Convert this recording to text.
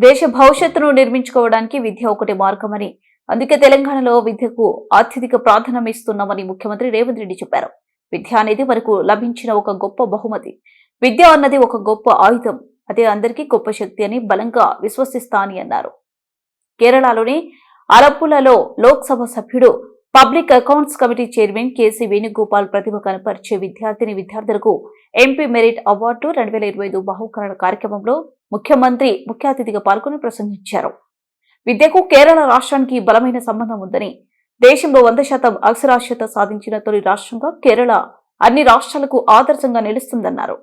దేశ భవిష్యత్తును నిర్మించుకోవడానికి విద్య ఒకటి మార్గమని, అందుకే తెలంగాణలో విద్యకు అత్యధిక ప్రాధాన్యం ఇస్తున్నామని ముఖ్యమంత్రి రేవంత్ రెడ్డి చెప్పారు. విద్య అనేది మనకు లభించిన ఒక గొప్ప బహుమతి. విద్య అన్నది ఒక గొప్ప ఆయుధం. అదే అందరికీ గొప్ప శక్తి అని బలంగా విశ్వసిస్తా అని అన్నారు. కేరళలోని అలప్పులలో లోక్సభ సభ్యుడు, public accounts committee chairman K C Venugopal ప్రతిభ కనపరిచే విద్యార్థులకు ఎంపీ మెరిట్ అవార్డు 2025 బహుకరణ కార్యక్రమంలో ముఖ్యమంత్రి ముఖ్య అతిథిగా పాల్గొని ప్రసంగించారు. విద్యకు కేరళ రాష్ట్రానికి బలమైన సంబంధం ఉందని, దేశంలో 100% అక్షరాస్యత సాధించిన తొలి రాష్ట్రంగా కేరళ అన్ని రాష్ట్రాలకు ఆదర్శంగా నిలుస్తుందన్నారు.